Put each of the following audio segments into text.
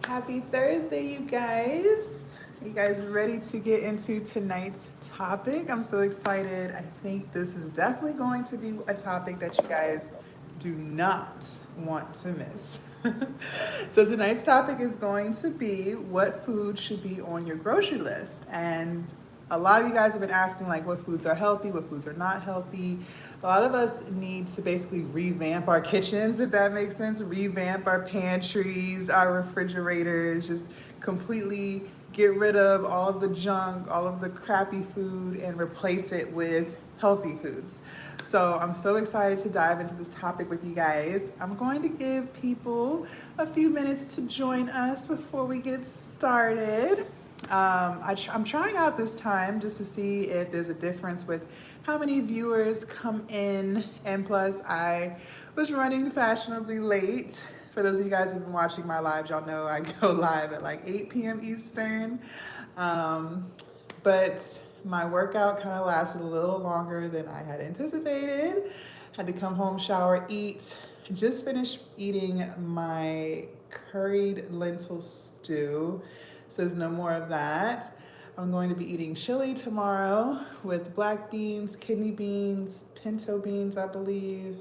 Happy Thursday, you guys. Are you guys ready to get into tonight's topic? I'm so excited. I think this is definitely going to be a topic that you guys do not want to miss. So, tonight's topic is going to be what food should be on your grocery list. And a lot of you guys have been asking, like, what foods are healthy, what foods are not healthy. A lot of us need to basically revamp our kitchens, if that makes sense, revamp our pantries, our refrigerators, just completely get rid of all of the junk, all of the crappy food, and replace it with healthy foods. So I'm so excited to dive into this topic with you guys. I'm going to give people a few minutes to join us before we get started. I'm trying out this time just to see if there's a difference with how many viewers come in. And plus, I was running fashionably late. For those of you guys who've been watching my lives, y'all know I go live at like 8 p.m. Eastern. But my workout kind of lasted a little longer than I had anticipated. Had to come home, shower, eat. Just finished eating my curried lentil stew. So there's no more of that. I'm going to be eating chili tomorrow with black beans, kidney beans, pinto beans, I believe.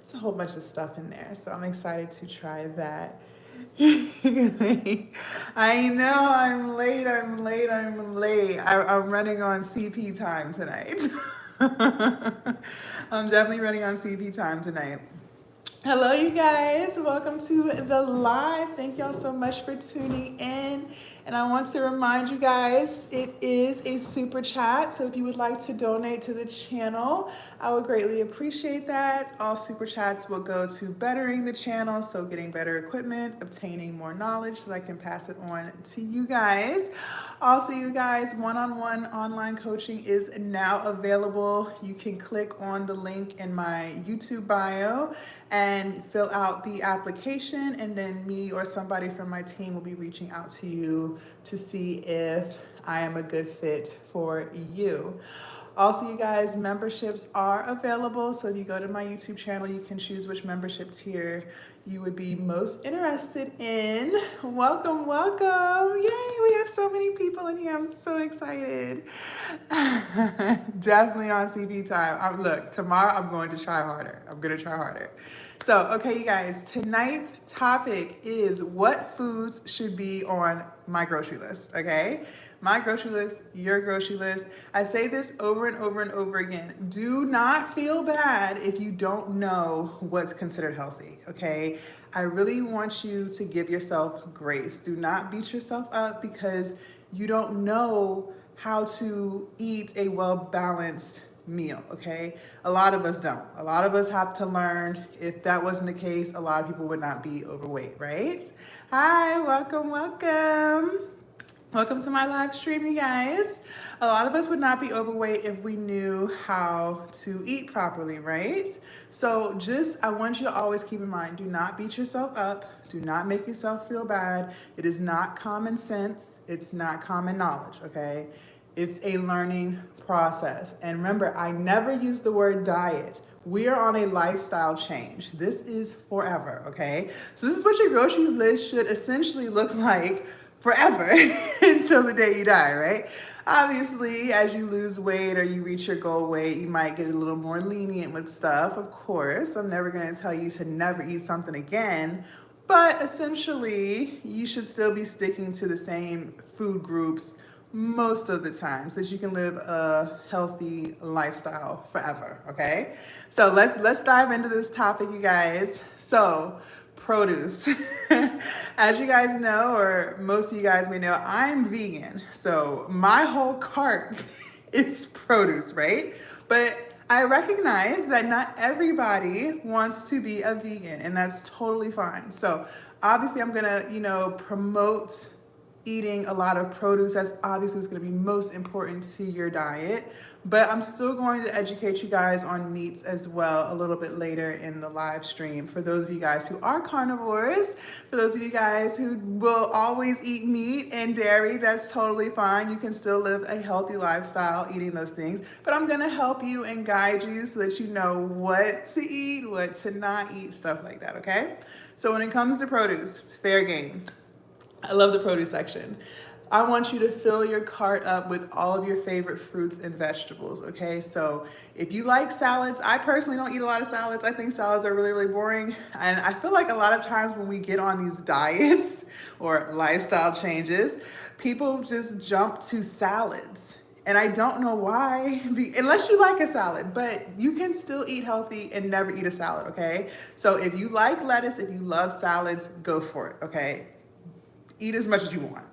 It's a whole bunch of stuff in there. So I'm excited to try that. I know I'm late. I'm running on CP time tonight. I'm definitely running on CP time tonight. Hello, you guys. Welcome to the live. Thank y'all so much for tuning in. And I want to remind you guys, it is a super chat. So if you would like to donate to the channel, I would greatly appreciate that. All super chats will go to bettering the channel, so getting better equipment, obtaining more knowledge so that I can pass it on to you guys. Also, you guys, one-on-one online coaching is now available. You can click on the link in my YouTube bio and fill out the application, and then me or somebody from my team will be reaching out to you to see if I am a good fit for you. Also, you guys, memberships are available. So if you go to my YouTube channel, you can choose which membership tier you would be most interested in. Welcome, welcome. Yay, we have so many people in here. I'm so excited. Definitely on CP time. Look, tomorrow I'm going to try harder. I'm going to try harder. So, okay, you guys, tonight's topic is what foods should be on my grocery list, okay? My grocery list, your grocery list. I say this over and over and over again. Do not feel bad if you don't know what's considered healthy, okay? I really want you to give yourself grace. Do not beat yourself up because you don't know how to eat a well-balanced meal, okay? A lot of us don't. A lot of us have to learn. If that wasn't the case, a lot of people would not be overweight, right? Hi, welcome, welcome. Welcome to my live stream, you guys. A lot of us would not be overweight if we knew how to eat properly, right? So I want you to always keep in mind, do not beat yourself up. Do not make yourself feel bad. It is not common sense. It's not common knowledge, okay? It's a learning process. And remember, I never use the word diet. We are on a lifestyle change. This is forever, okay? So this is what your grocery list should essentially look like forever until the day you die, right? Obviously, as you lose weight or you reach your goal weight, you might get a little more lenient with stuff, of course. I'm never gonna tell you to never eat something again, but essentially, you should still be sticking to the same food groups most of the time so that you can live a healthy lifestyle forever, okay? So let's dive into this topic, you guys. So, produce. As you guys know, or most of you guys may know, I'm vegan. So my whole cart is produce, right? But I recognize that not everybody wants to be a vegan, and that's totally fine. So obviously I'm gonna, promote eating a lot of produce. That's obviously what's going to be most important to your diet, but I'm still going to educate you guys on meats as well a little bit later in the live stream. For those of you guys who are carnivores, for those of you guys who will always eat meat and dairy, that's totally fine. You can still live a healthy lifestyle eating those things, but I'm going to help you and guide you so that you know what to eat, what to not eat, stuff like that, okay? So when it comes to produce, fair game. I love the produce section. I want you to fill your cart up with all of your favorite fruits and vegetables, okay? So if you like salads, I personally don't eat a lot of salads. I think salads are really, really boring. And I feel like a lot of times when we get on these diets or lifestyle changes, people just jump to salads. And I don't know why, unless you like a salad, but you can still eat healthy and never eat a salad, okay? So if you like lettuce, if you love salads, go for it, okay? Eat as much as you want.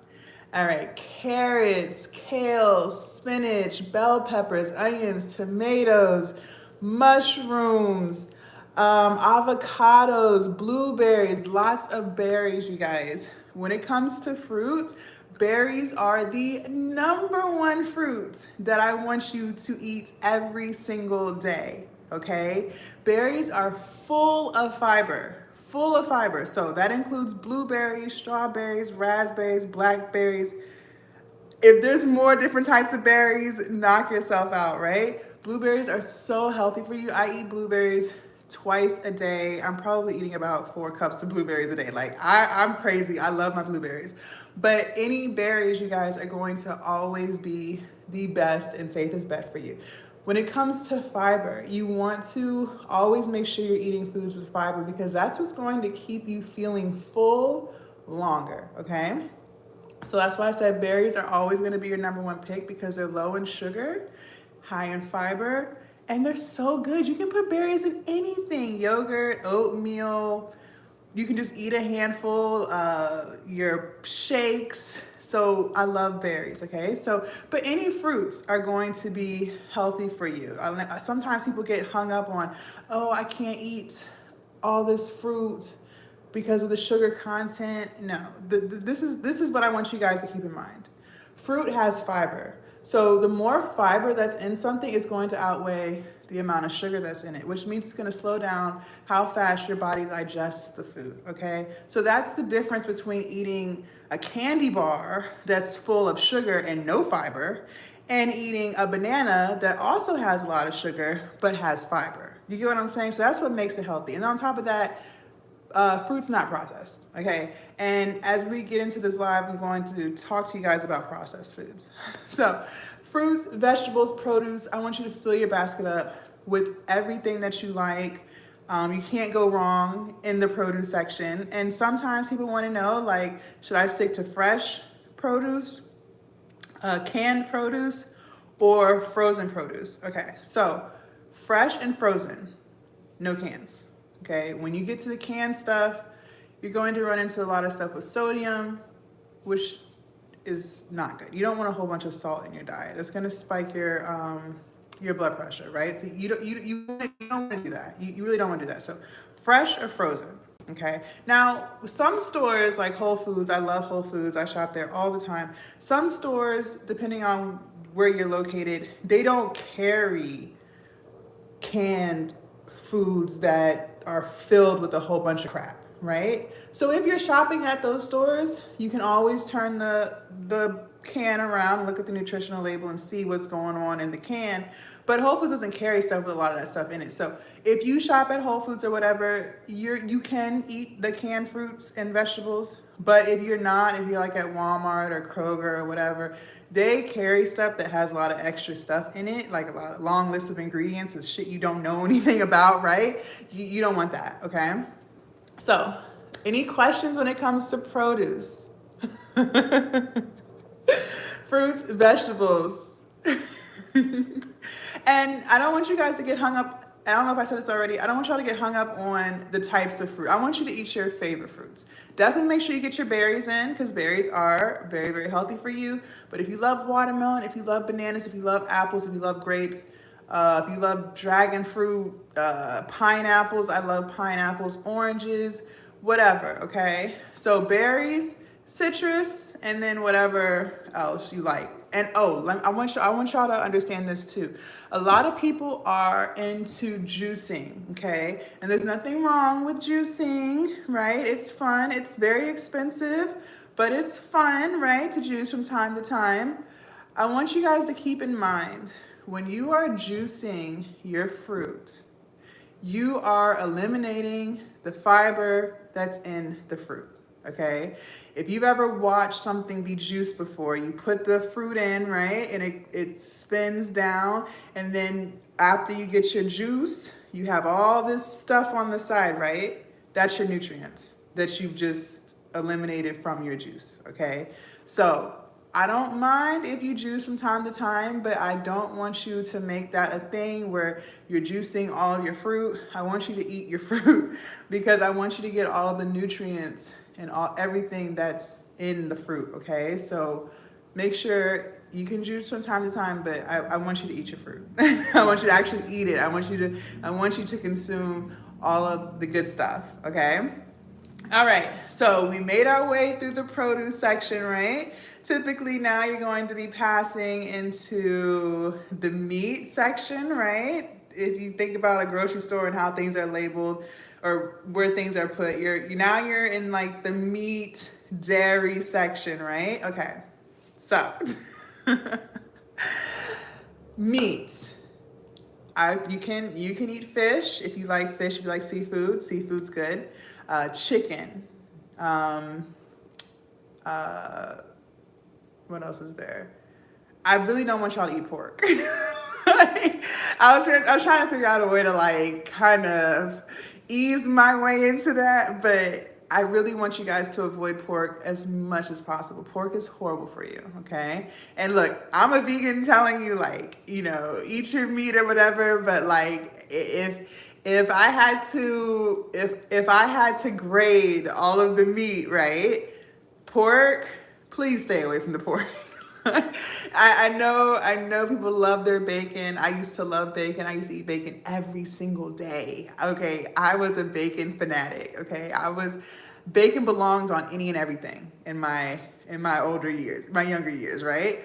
All right, carrots, kale, spinach, bell peppers, onions, tomatoes, mushrooms, avocados, blueberries, lots of berries, you guys. When it comes to fruits, berries are the #1 fruit that I want you to eat every single day, okay? Berries are full of fiber. Full of fiber. So that includes blueberries, strawberries, raspberries, blackberries. If there's more different types of berries, knock yourself out, right? Blueberries are so healthy for you. I eat blueberries twice a day. I'm probably eating about 4 cups of blueberries a day. Like I'm crazy. I love my blueberries. But any berries, you guys, are going to always be the best and safest bet for you. When it comes to fiber, you want to always make sure you're eating foods with fiber because that's what's going to keep you feeling full longer, okay? So that's why I said berries are always going to be your #1 pick because they're low in sugar, high in fiber, and they're so good. You can put berries in anything, yogurt, oatmeal. You can just eat a handful, your shakes. So I love berries, okay? So, but any fruits are going to be healthy for you. Sometimes people get hung up on, oh, I can't eat all this fruit because of the sugar content. No, this is what I want you guys to keep in mind. Fruit has fiber. So the more fiber that's in something is going to outweigh the amount of sugar that's in it, which means it's going to slow down how fast your body digests the food, okay? So that's the difference between eating a candy bar that's full of sugar and no fiber and eating a banana that also has a lot of sugar but has fiber. You get what I'm saying? So that's what makes it healthy. And on top of that, fruit's not processed, okay? And as we get into this live, I'm going to talk to you guys about processed foods. So fruits, vegetables, produce, I want you to fill your basket up with everything that you like. You can't go wrong in the produce section. And sometimes people want to know, like, should I stick to fresh produce, canned produce, or frozen produce? Okay, so fresh and frozen, no cans. Okay, when you get to the canned stuff, you're going to run into a lot of stuff with sodium, which is not good. You don't want a whole bunch of salt in your diet. That's going to spike your blood pressure, right? So you don't want to do that. You really don't want to do that. So fresh or frozen. Okay. Now, some stores like Whole Foods, I love Whole Foods. I shop there all the time. Some stores, depending on where you're located, they don't carry canned foods that are filled with a whole bunch of crap, right? So if you're shopping at those stores, you can always turn the can around, look at the nutritional label and see what's going on in the can. But Whole Foods doesn't carry stuff with a lot of that stuff in it. So if you shop at Whole Foods or whatever, you can eat the canned fruits and vegetables. But if you're not, if you're like at Walmart or Kroger or whatever, they carry stuff that has a lot of extra stuff in it, like a lot of long list of ingredients and shit you don't know anything about, right? You don't want that, okay? So, any questions when it comes to produce? Fruits, vegetables. And I don't want you guys to get hung up. I don't know if I said this already. I don't want y'all to get hung up on the types of fruit. I want you to eat your favorite fruits. Definitely make sure you get your berries in because berries are very, very healthy for you. But if you love watermelon, if you love bananas, if you love apples, if you love grapes, if you love dragon fruit, pineapples, I love pineapples, oranges, whatever, okay? So berries, citrus, and then whatever else you like. And I want y'all to understand this too. A lot of people are into juicing, okay? And there's nothing wrong with juicing, right? It's fun. It's very expensive, but it's fun, right? To juice from time to time. I want you guys to keep in mind, when you are juicing your fruit, you are eliminating the fiber that's in the fruit, okay? If you've ever watched something be juiced before, you put the fruit in, right? And it spins down. And then after you get your juice, you have all this stuff on the side, right? That's your nutrients that you've just eliminated from your juice, okay? So I don't mind if you juice from time to time, but I don't want you to make that a thing where you're juicing all of your fruit. I want you to eat your fruit because I want you to get all of the nutrients and everything that's in the fruit, okay? So make sure you can juice from time to time, but I want you to eat your fruit. I want you to actually eat it. I want you to consume all of the good stuff, okay? All right, so we made our way through the produce section, right? Typically now you're going to be passing into the meat section, right? If you think about a grocery store and how things are labeled or where things are put, you're in like the meat dairy section, right? Okay, so meat. You can eat fish if you like fish, if you like seafood. Seafood's good. Chicken. What else is there? I really don't want y'all to eat pork. I was trying to figure out a way to like kind of ease my way into that, but I really want you guys to avoid pork as much as possible. Pork is horrible for you, okay? And look, I'm a vegan telling you like, eat your meat or whatever, but like if I had to grade all of the meat, right? Pork, please stay away from the pork. I know people love their bacon. I used to love bacon. I used to eat bacon every single day. Okay, I was a bacon fanatic. Okay, bacon belonged on any and everything in my older years, my younger years, right?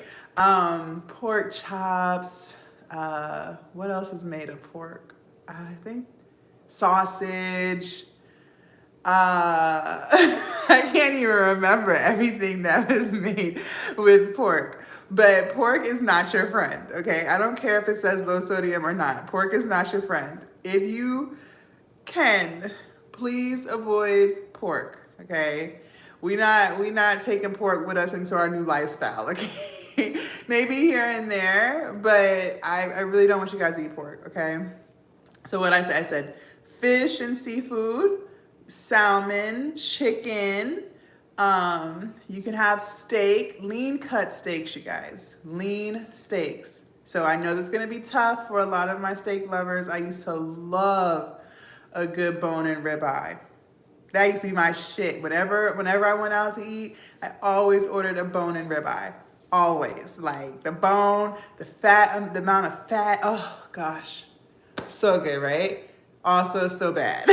Pork chops. What else is made of pork? I think sausage. I can't even remember everything that was made with pork. But pork is not your friend, okay? I don't care if it says low sodium or not. Pork is not your friend. If you can, please avoid pork, okay? We not taking pork with us into our new lifestyle, okay? Maybe here and there, but I really don't want you guys to eat pork, okay? So what I said fish and seafood, salmon, chicken. You can have steak, lean cut steaks, you guys. Lean steaks. So I know this is going to be tough for a lot of my steak lovers. I used to love a good bone and ribeye. That used to be my shit. Whenever I went out to eat, I always ordered a bone and ribeye. Always. Like the bone, the fat, the amount of fat. Oh gosh. So good, right? Also so bad,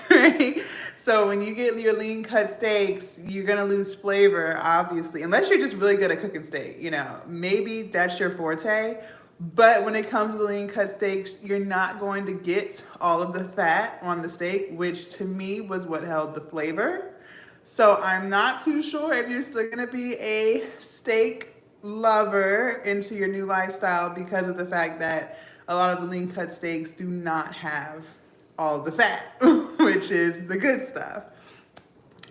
right? So when you get your lean cut steaks, you're gonna lose flavor, obviously, unless you're just really good at cooking steak, maybe that's your forte. But when it comes to lean cut steaks, you're not going to get all of the fat on the steak, which to me was what held the flavor. So I'm not too sure if you're still gonna be a steak lover into your new lifestyle because of the fact that a lot of the lean cut steaks do not have all the fat, which is the good stuff.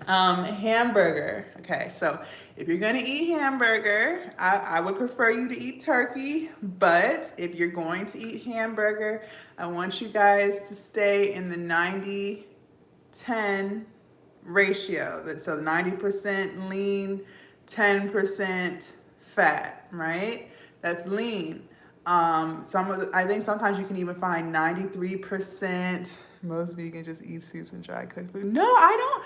Hamburger. Okay, so if you're gonna eat hamburger, I would prefer you to eat turkey, but if you're going to eat hamburger, I want you guys to stay in the 90-10 ratio. So 90% lean, 10% fat, right? That's lean. I think sometimes you can even find 93%. Most vegans just eat soups and dry cooked food. No, I don't.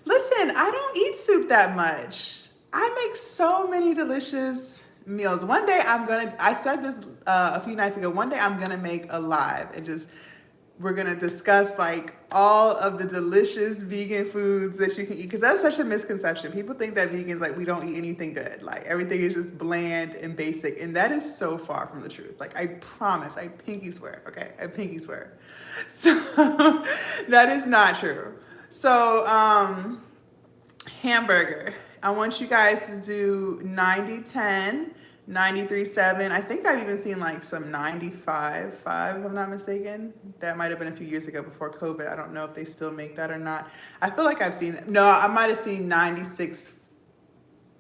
Listen, I don't eat soup that much. I make so many delicious meals. One day I said this a few nights ago, one day I'm gonna make a live and we're gonna discuss like all of the delicious vegan foods that you can eat, because that's such a misconception. People think that vegans, like, we don't eat anything good, like everything is just bland and basic, and that is so far from the truth. Like, I promise, I pinky swear, okay? I pinky swear. So that is not true. So hamburger, I want you guys to do 90-10, 93-7. I think I've even seen like some 95-5, if I'm not mistaken. That might have been a few years ago before COVID. I don't know if they still make that or not. I feel like I've seen, no, I might have seen 96-4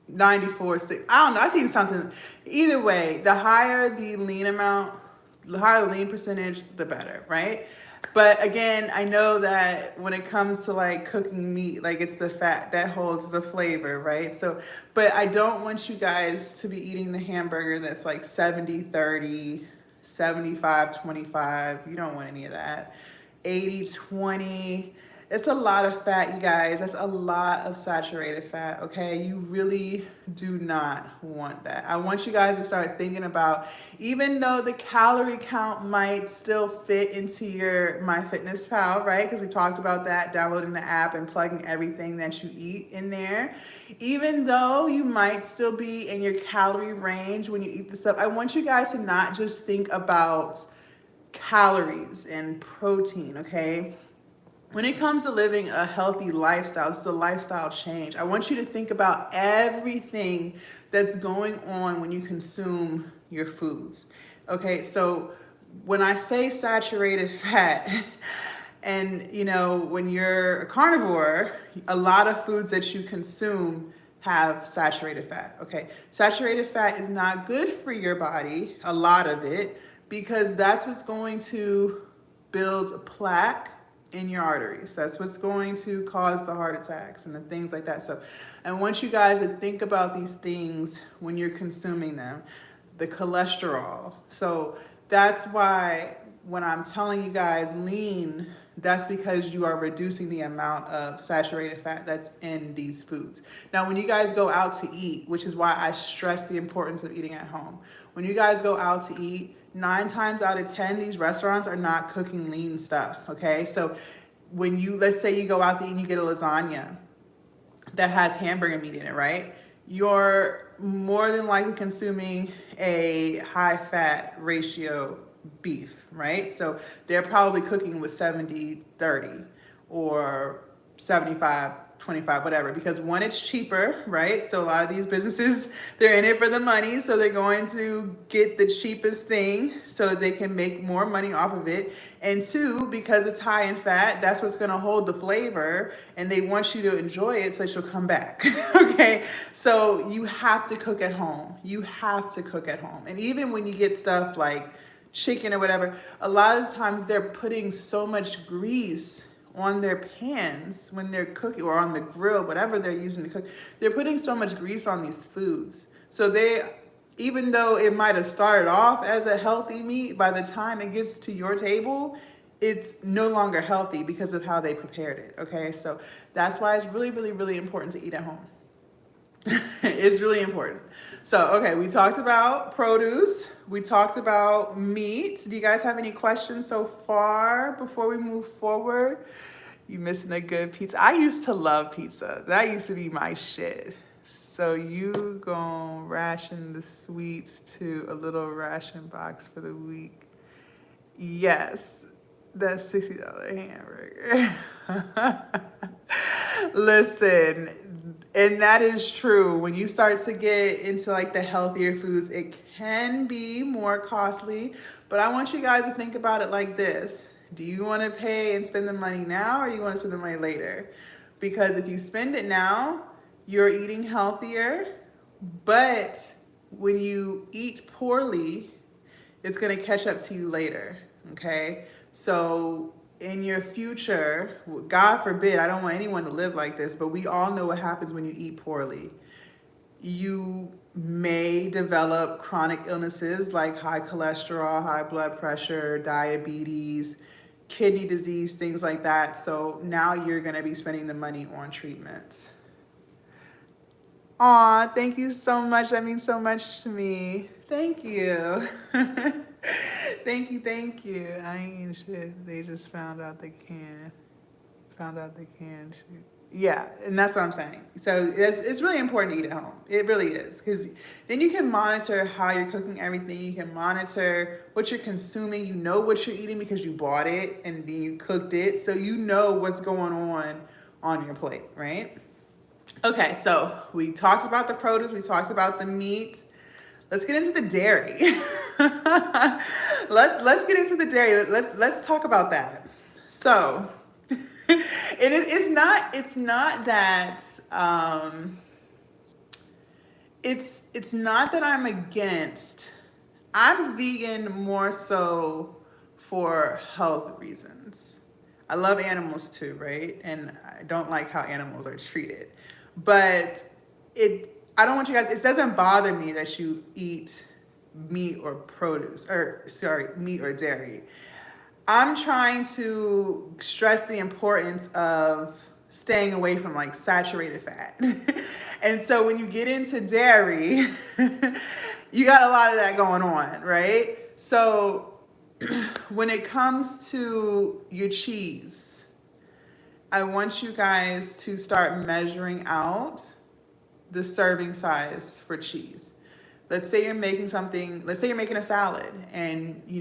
94, 6. I don't know. I've seen something. Either way, the higher the lean amount, the higher the lean percentage, the better, right? But again, I know that when it comes to like cooking meat, like it's the fat that holds the flavor, right? So, but I don't want you guys to be eating the hamburger that's like 70-30, 75-25. You don't want any of that. 80-20. It's a lot of fat, you guys. That's a lot of saturated fat, okay? You really do not want that. I want you guys to start thinking about, even though the calorie count might still fit into your MyFitnessPal, right? Because we talked about that, downloading the app and plugging everything that you eat in there. Even though you might still be in your calorie range when you eat the stuff, I want you guys to not just think about calories and protein, okay? When it comes to living a healthy lifestyle, it's a lifestyle change. I want you to think about everything that's going on when you consume your foods. Okay, so when I say saturated fat, and you know, when you're a carnivore, a lot of foods that you consume have saturated fat. Okay, saturated fat is not good for your body, a lot of it, because that's what's going to build plaque in your arteries. That's what's going to cause the heart attacks and the things like that. So I want you guys to think about these things when you're consuming them. The cholesterol. So that's why when I'm telling you guys lean, that's because you are reducing the amount of saturated fat that's in these foods. Now, when you guys go out to eat, which is why I stress the importance of eating at home. When you guys go out to eat, 9 times out of 10, these restaurants are not cooking lean stuff, okay? So when you, let's say you go out to eat and you get a lasagna that has hamburger meat in it, right? You're more than likely consuming a high fat ratio beef, right? So they're probably cooking with 70-30 or 75-25, whatever, because one, it's cheaper, right? So a lot of these businesses, they're in it for the money, so they're going to get the cheapest thing so that they can make more money off of it. And 2, because it's high in fat, that's what's going to hold the flavor, and they want you to enjoy it so that you'll come back. Okay, so you have to cook at home. You have to cook at home. And even when you get stuff like chicken or whatever, a lot of times they're putting so much grease on their pans when they're cooking, or on the grill, whatever they're using to cook. They're putting so much grease on these foods. So they, even though it might have started off as a healthy meat, by the time it gets to your table, it's no longer healthy because of how they prepared it, okay? So that's why it's really, really, really important to eat at home. It's really important. So, okay, we talked about produce. We talked about meat. Do you guys have any questions so far before we move forward? You missing a good pizza? I used to love pizza. That used to be my shit. So you gonna ration the sweets to a little ration box for the week? Yes, that's $60 hamburger. Listen, and that is true. When you start to get into like the healthier foods, it can be more costly, but I want you guys to think about it like this. Do you want to pay and spend the money now, or do you want to spend the money later? Because if you spend it now, you're eating healthier, but when you eat poorly, it's going to catch up to you later, okay? So in your future, God forbid, I don't want anyone to live like this, but we all know what happens when you eat poorly. You may develop chronic illnesses like high cholesterol, high blood pressure, diabetes, kidney disease, things like that. So now you're going to be spending the money on treatments. Aw, thank you so much. That means so much to me. Thank you. Thank you. I ain't shit. They just found out they can. Shoot. Yeah, and that's what I'm saying. So it's really important to eat at home. It really is, because then you can monitor how you're cooking everything. You can monitor what you're consuming. You know what you're eating because you bought it and then you cooked it. So you know what's going on your plate, right? Okay, so we talked about the produce. We talked about the meat. Let's get into the dairy. let's get into the dairy. Let's talk about that. So it's not that It's not that I'm against. I'm vegan more so for health reasons. I love animals too, right? And I don't like how animals are treated. But I don't want you guys, it doesn't bother me that you eat meat or produce, or sorry, meat or dairy. I'm trying to stress the importance of staying away from like saturated fat. And so when you get into dairy, you got a lot of that going on, right? So when it comes to your cheese, I want you guys to start measuring out the serving size for cheese. Let's say you're making something, let's say you're making a salad and you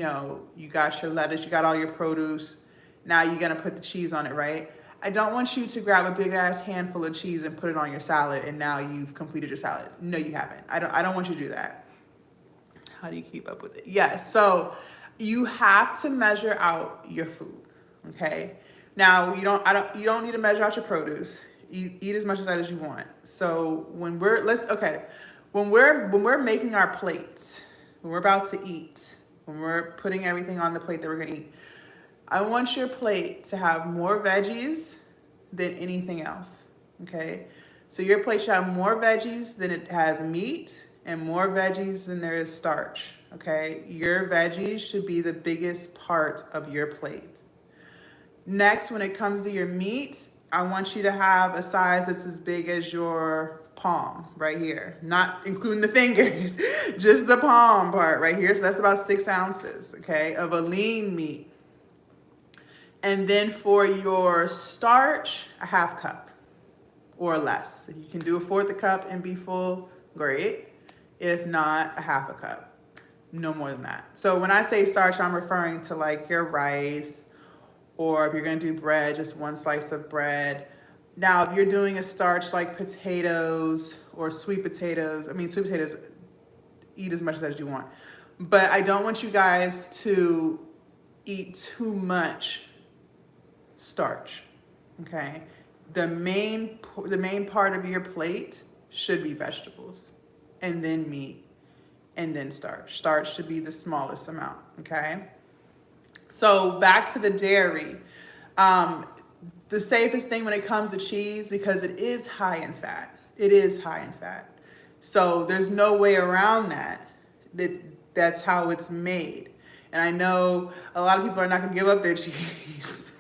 got your lettuce, you got all your produce. Now you're gonna put the cheese on it, right? I don't want you to grab a big ass handful of cheese and put it on your salad and now you've completed your salad. No, you haven't. I don't want you to do that. How do you keep up with it? Yes, so you have to measure out your food, okay? Now you don't need to measure out your produce. You eat as much of that as you want. So when we're making our plates, when we're about to eat, when we're putting everything on the plate that we're gonna eat, I want your plate to have more veggies than anything else, okay? So your plate should have more veggies than it has meat and more veggies than there is starch, okay? Your veggies should be the biggest part of your plate. Next, when it comes to your meat, I want you to have a size that's as big as your palm right here, not including the fingers, just the palm part right here. So that's about 6 ounces, okay, of a lean meat. And then for your starch, a half cup or less. If you can do a fourth a cup and be full, great. If not, a half a cup, no more than that. So when I say starch, I'm referring to like your rice, or if you're gonna do bread, just 1 slice of bread. Now, if you're doing a starch like potatoes or sweet potatoes, sweet potatoes, eat as much as you want. But I don't want you guys to eat too much starch, okay? The main part of your plate should be vegetables, and then meat, and then starch. Starch should be the smallest amount, okay? So back to the dairy. The safest thing when it comes to cheese, because it is high in fat. It is high in fat. So there's no way around that. That's how it's made. And I know a lot of people are not gonna give up their cheese.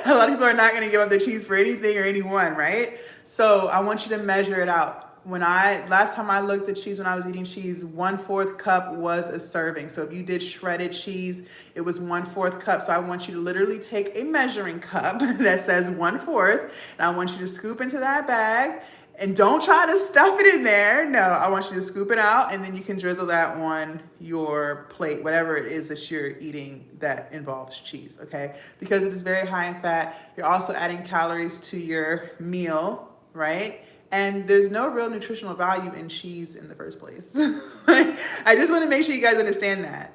A lot of people are not gonna give up their cheese for anything or anyone, right? So I want you to measure it out. Last time I looked at cheese when I was eating cheese, 1/4 cup was a serving. So if you did shredded cheese, it was 1/4 cup. So I want you to literally take a measuring cup that says 1/4, and I want you to scoop into that bag, and don't try to stuff it in there. No, I want you to scoop it out, and then you can drizzle that on your plate, whatever it is that you're eating that involves cheese, okay? Because it is very high in fat. You're also adding calories to your meal, right? And there's no real nutritional value in cheese in the first place. I just want to make sure you guys understand that.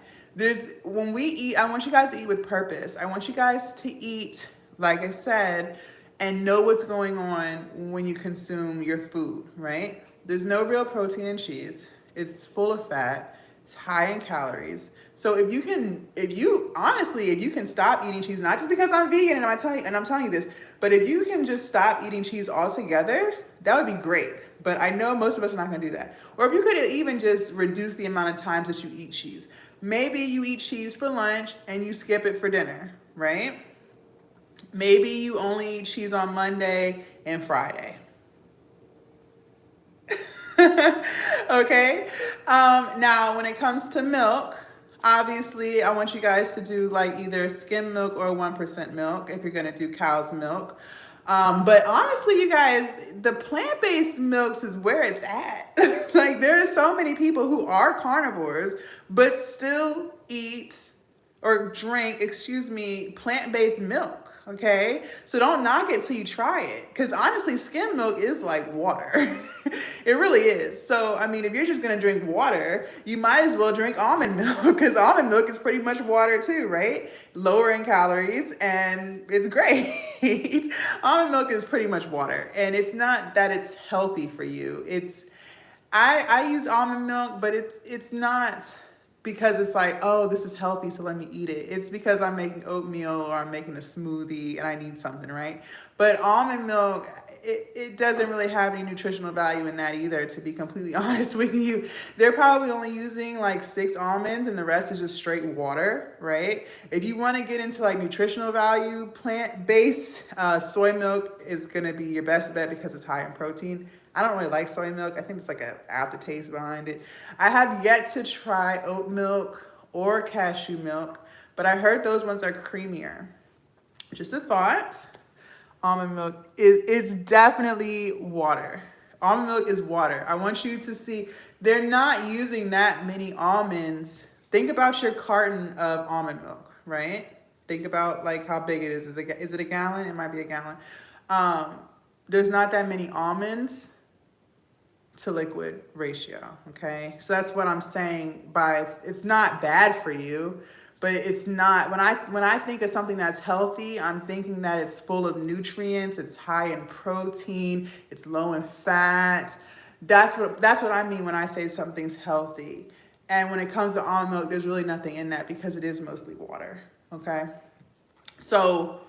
When we eat, I want you guys to eat with purpose. I want you guys to eat, like I said, and know what's going on when you consume your food, right? There's no real protein in cheese. It's full of fat. It's high in calories. So if you can stop eating cheese, not just because I'm vegan and I'm telling you this, but if you can just stop eating cheese altogether, that would be great. But I know most of us are not gonna do that. Or if you could even just reduce the amount of times that you eat cheese. Maybe you eat cheese for lunch and you skip it for dinner, right? Maybe you only eat cheese on Monday and Friday. Okay? Now, when it comes to milk, obviously, I want you guys to do like either skim milk or 1% milk if you're gonna do cow's milk. But honestly, you guys, the plant-based milks is where it's at. Like there are so many people who are carnivores, but still eat or drink, plant-based milk. Okay, so don't knock it till you try it, because honestly, skim milk is like water. It really is. So I mean, if you're just gonna drink water, you might as well drink almond milk, because almond milk is pretty much water too, right? Lower in calories, and it's great. Almond milk is pretty much water, and it's not that it's healthy for you. I use almond milk, but it's not because it's like, oh, this is healthy, so let me eat it. It's because I'm making oatmeal or I'm making a smoothie and I need something, right? But almond milk, it doesn't really have any nutritional value in that either, to be completely honest with you. They're probably only using like 6 almonds and the rest is just straight water, right? If you want to get into like nutritional value, plant-based, soy milk is going to be your best bet because it's high in protein. I don't really like soy milk. I think it's like an aftertaste behind it. I have yet to try oat milk or cashew milk, but I heard those ones are creamier. Just a thought. Almond milk it's definitely water. Almond milk is water. I want you to see they're not using that many almonds. Think about your carton of almond milk, right? Think about like how big it is. Is it a gallon? It might be a gallon. There's not that many almonds to liquid ratio, okay? So that's what I'm saying by it's not bad for you, but it's not, when I think of something that's healthy, I'm thinking that it's full of nutrients, it's high in protein, it's low in fat. That's what I mean when I say something's healthy. And when it comes to almond milk, there's really nothing in that because it is mostly water, okay? So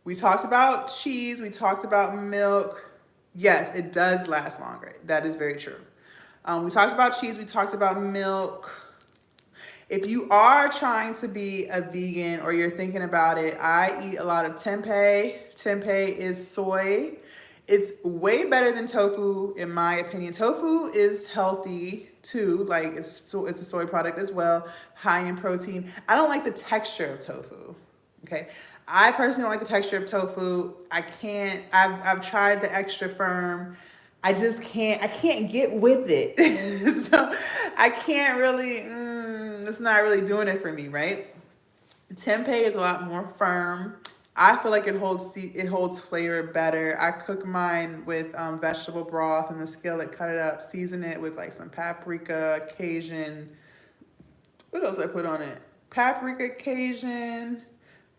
we talked about cheese, we talked about milk. Yes, it does last longer. That is very true. We talked about cheese. We talked about milk. If you are trying to be a vegan or you're thinking about it, I eat a lot of tempeh. Tempeh is soy. It's way better than tofu, in my opinion. Tofu is healthy too. Like it's a soy product as well, high in protein. I don't like the texture of tofu. Okay. I personally don't like the texture of tofu. I've tried the extra firm. I can't get with it. So I can't really, it's not really doing it for me, right? Tempeh is a lot more firm. I feel like it holds flavor better. I cook mine with vegetable broth in the skillet, cut it up, season it with like some paprika, Cajun. What else I put on it? Paprika, Cajun,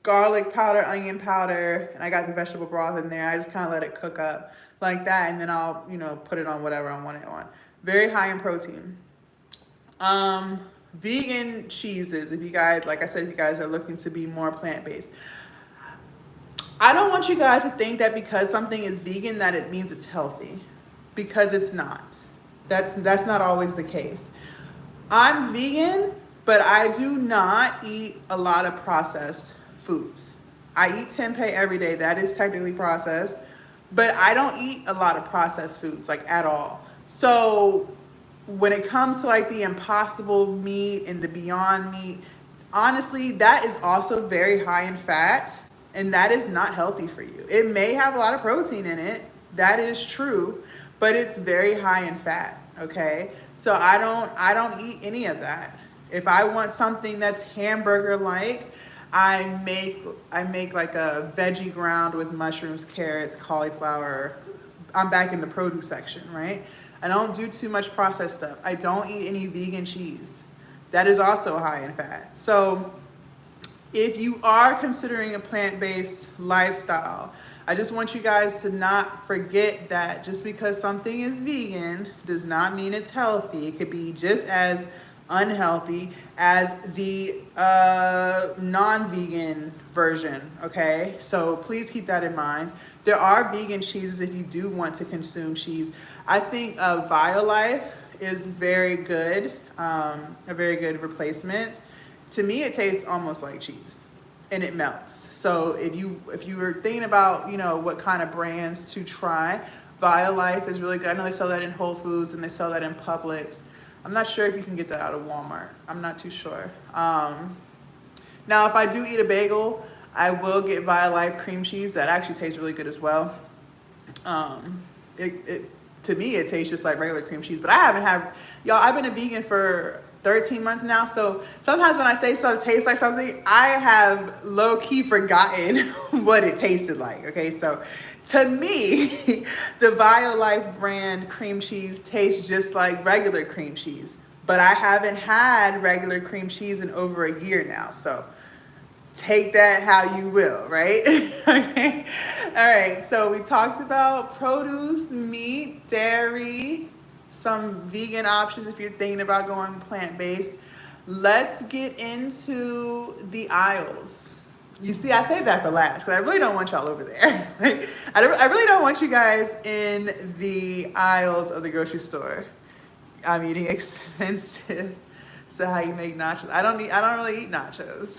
garlic powder, onion powder, and I got the vegetable broth in there. I just kind of let it cook up like that, and then I'll, put it on whatever I want it on. Very high in protein. Vegan cheeses, if you guys, like I said, if you guys are looking to be more plant-based. I don't want you guys to think that because something is vegan that it means it's healthy, because it's not. That's not always the case. I'm vegan, but I do not eat a lot of processed foods. I eat tempeh every day. That is technically processed, but I don't eat a lot of processed foods, like at all. So when it comes to like the Impossible meat and the Beyond meat, honestly, that is also very high in fat, and that is not healthy for you. It may have a lot of protein in it. That is true, but it's very high in fat, okay? So I don't eat any of that. If I want something that's hamburger-like, I make like a veggie ground with mushrooms, carrots, cauliflower. I'm back in the produce section, right? I don't do too much processed stuff. I don't eat any vegan cheese. That is also high in fat. So if you are considering a plant-based lifestyle, I just want you guys to not forget that just because something is vegan does not mean it's healthy. It could be just as unhealthy as the non-vegan version, okay? So please keep that in mind. There are vegan cheeses if you do want to consume cheese. I think Violife is very good, a very good replacement. To me, it tastes almost like cheese, and it melts. So if you were thinking about, what kind of brands to try, Violife is really good. I know they sell that in Whole Foods and they sell that in Publix. I'm not sure if you can get that out of Walmart. I'm not too sure. Now, if I do eat a bagel, I will get Violife cream cheese. That actually tastes really good as well. To me, it tastes just like regular cream cheese, but I haven't had, y'all, I've been a vegan for 13 months now, so sometimes when I say something tastes like something, I have low-key forgotten what it tasted like, okay? So to me, the Violife brand cream cheese tastes just like regular cream cheese, but I haven't had regular cream cheese in over a year now, so take that how you will, right? Okay. All right, so we talked about produce, meat, dairy, some vegan options if you're thinking about going plant-based. Let's get into the aisles. You see, I saved that for last because I really don't want y'all over there. Like, I really don't want you guys in the aisles of the grocery store. I'm eating expensive. So how you make nachos? I don't really eat nachos.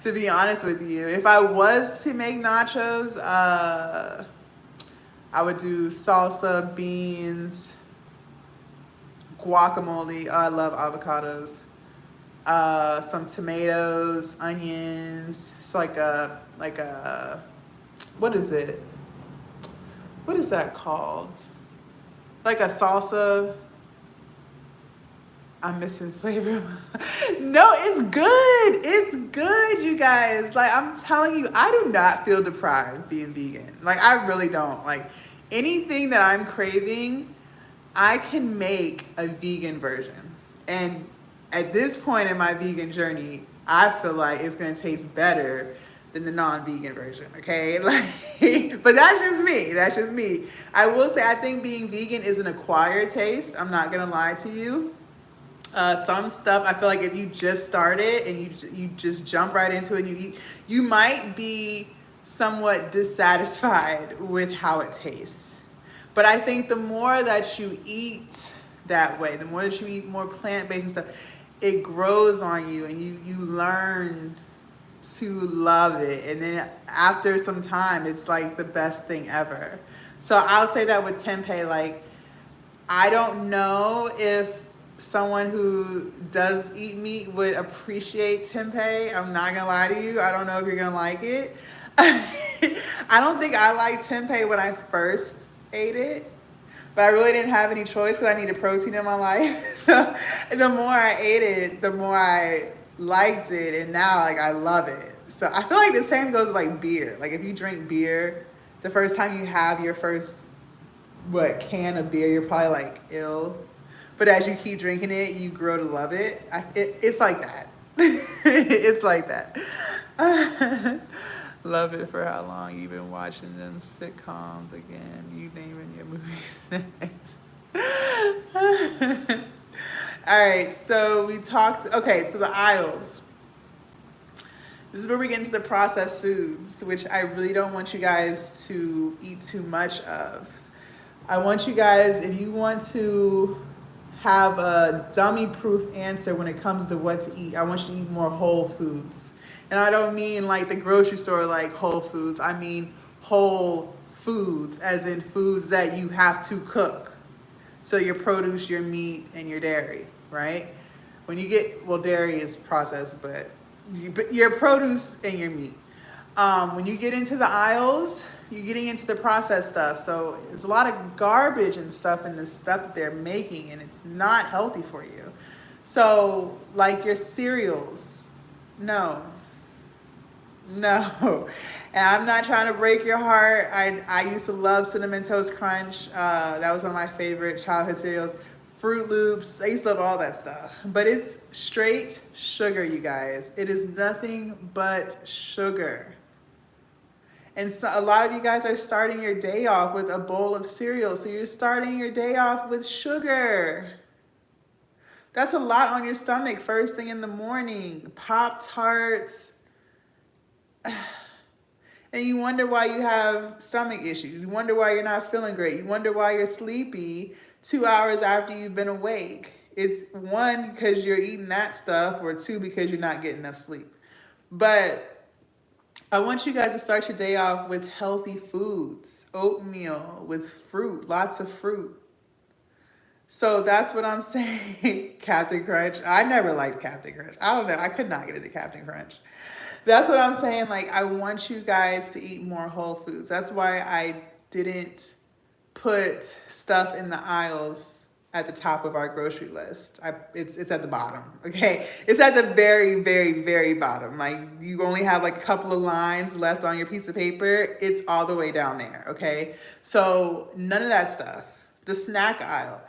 To be honest with you, if I was to make nachos, I would do salsa, beans, guacamole. Oh, I love avocados. Some tomatoes, onions. It's like a what is it? What is that called? Like a salsa. I'm missing flavor. No, it's good. It's good, you guys. Like, I'm telling you, I do not feel deprived being vegan. Like, I really don't. Like, anything that I'm craving, I can make a vegan version. And at this point in my vegan journey, I feel like it's going to taste better than the non-vegan version, okay? Like, but that's just me. That's just me. I will say I think being vegan is an acquired taste. I'm not going to lie to you. Some stuff I feel like if you just started and you just jump right into it and you eat, you might be somewhat dissatisfied with how it tastes. But I think the more that you eat that way, the more that you eat more plant-based and stuff, it grows on you and you learn to love it. And then after some time, it's like the best thing ever. So I'll say that with tempeh, like, I don't know if someone who does eat meat would appreciate tempeh. I'm not gonna lie to you. I don't know if you're gonna like it. I don't think I liked tempeh when I first ate it, but I really didn't have any choice because I needed protein in my life. So the more I ate it, the more I liked it, and now like I love it. So I feel like the same goes with like beer. Like if you drink beer, the first time you have your first can of beer, you're probably like ill. But as you keep drinking it, you grow to love it. It's like that. It's like that. Love it for how long you've been watching them sitcoms again. You naming your movies next. All right, so we talked. Okay, so the aisles. This is where we get into the processed foods, which I really don't want you guys to eat too much of. I want you guys, if you want to have a dummy-proof answer when it comes to what to eat, I want you to eat more whole foods. And I don't mean like the grocery store, like Whole Foods. I mean whole foods, as in foods that you have to cook. So your produce, your meat, and your dairy, right? When you get, well, dairy is processed, but your produce and your meat. When you get into the aisles, you're getting into the processed stuff. So there's a lot of garbage and stuff in the stuff that they're making, and it's not healthy for you. So like your cereals, no. And I'm not trying to break your heart. I used to love Cinnamon Toast Crunch. That was one of my favorite childhood cereals. Fruit Loops, I used to love all that stuff. But it's straight sugar, you guys. It is nothing but sugar. And so a lot of you guys are starting your day off with a bowl of cereal. So you're starting your day off with sugar. That's a lot on your stomach first thing in the morning. Pop-Tarts. And you wonder why you have stomach issues. You wonder why you're not feeling great. You wonder why you're sleepy 2 hours after you've been awake. It's one, because you're eating that stuff, or two, because you're not getting enough sleep. But I want you guys to start your day off with healthy foods, oatmeal with fruit, lots of fruit. So that's what I'm saying. Captain Crunch. I never liked Captain Crunch. I don't know. I could not get into Captain Crunch. That's what I'm saying. Like, I want you guys to eat more whole foods. That's why I didn't put stuff in the aisles at the top of our grocery list. It's at the bottom, okay? It's at the very, very, very bottom. Like, you only have like a couple of lines left on your piece of paper. It's all the way down there, okay? So none of that stuff. The snack aisle.